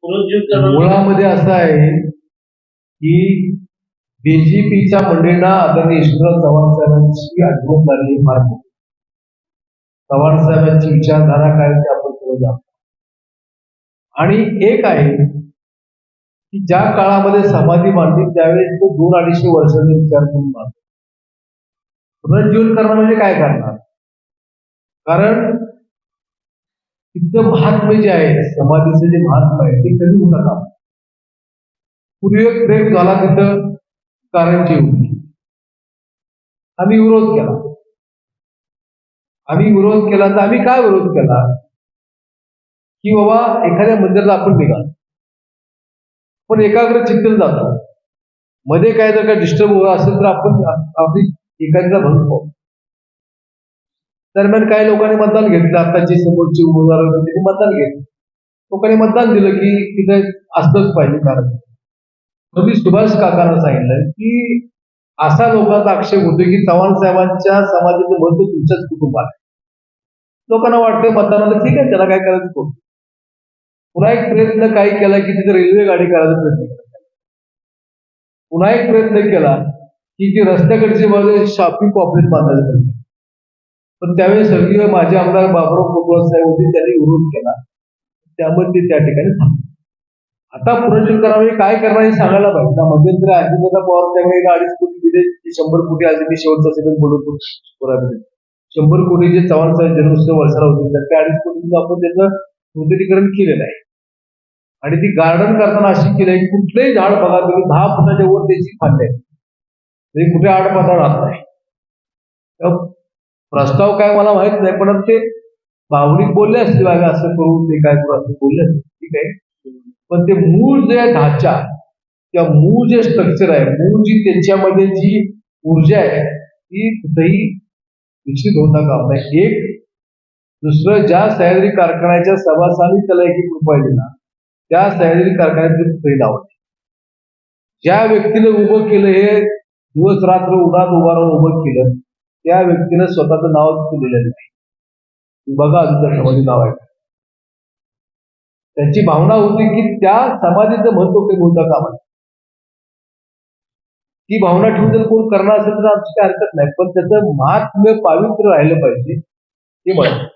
मुळामध्ये असं आहे की बीजेपीच्या मंडळींना आदरणीय यशवंतराव चव्हाण साहेबांची आठवण झाली फार मोठी. चव्हाण साहेबांची विचारधारा काय ते आपण पुढे जातो. आणि एक आहे की ज्या काळामध्ये समाधी मांडली त्यावेळेस तो 200-250 वर्षांचा विचार करून मांडतो. पुनर्जीवन करणं म्हणजे काय करणार? कारण तिथं महात्म्य जे आहे, समाधीचं जे महात्म्य आहे ते कधी होतं का? पूर्वी एक प्रेम झाला तिथं कारंजी होती. आम्ही विरोध केला. तर आम्ही काय विरोध केला की बाबा एखाद्या मंदिराला आपण निघालो पण एकाग्र चित्तेने जातो, मध्ये काय जर का डिस्टर्ब होत असेल तर आपण आपली एकाग्रता भंग पाहू. दरम्यान काही लोकांनी मतदान घेतलं. आताची समोरची उमेदवार होते त्यांनी मतदान घेतलं. लोकांनी मतदान दिलं की तिथे असलंच पाहिजे. कारण मी सुभाष काकांना सांगितलं की असा लोकांचा आक्षेप होतो की चव्हाण साहेबांच्या समाजाचं महत्व तुमच्याच कुटुंबात आहे. लोकांना वाटतंय मतदानाला ठीक आहे, त्याला काय करायचं तो. पुन्हा एक प्रयत्न काय केला की तिथे रेल्वे गाडी करायचा प्रयत्न केला. पुन्हा एक प्रयत्न केला की जी रस्त्याकडची बाजू शॉपिंग कॉम्प्लेक्स बांधायचा प्रयत्न. पण त्यावेळी स्वर्गीय माजी आमदार बाबुराव कोतवाल साहेब होते, त्यांनी विरोध केला. त्यामुळे ते त्या ठिकाणी थांबले. आता पुनर्जीवन करावे काय करणार हे सांगायला पाहिजे. मध्यंतरी अजितदादा पवार त्यावेळी 2.5 कोटी दिले, 100 कोटी आज मी शेवटचा सगळं बोलतो. 100 कोटी जे चव्हाण साहेब जन्मोत्सव वर्षाला होते त्या 2.5 कोटी आपण त्याचं नूतनीकरण केलेलं आहे. आणि ती गार्डन करताना अशी केली आहे की कुठलंही झाड बघा तुम्ही 10 फुटाच्या वर त्याची फांद्या आहे, म्हणजे कुठे आडपाता राहत नाही. प्रस्ताव काय मला माहित नाही, पण ते भावनिक बोलले असतील असं करून ते काय करू असं बोलले असतील, ठीक आहे. पण ते मूळ जे ढाचा किंवा मूळ जे स्ट्रक्चर आहे, मूळ जी त्यांच्यामध्ये जी ऊर्जा आहे ती कुठेही विकसित होता कामा नये. एक दुसरं ज्या सह्याद्री कारखान्याच्या सभासदांनी त्याला 1 रुपया दिला त्या सह्याद्री कारखान्यात कुठेही नाव नाही. ज्या व्यक्तीने उभं केलं हे दिवस रात्र उन्हात उभा राहून उभं केलं त्या व्यक्तीने स्वतःचं नाव दिलेलं नाही. बघा अजून त्या समाधी नाव आहे. त्यांची भावना होती की त्या समाधीचं महत्व काही बोलता कामा नये. ती भावना ठेवून जर कोण करणार असेल तर आमची काही हरकत नाही, पण त्याचं महात्म्य पावित्र्य राहिलं पाहिजे हे म्हणत.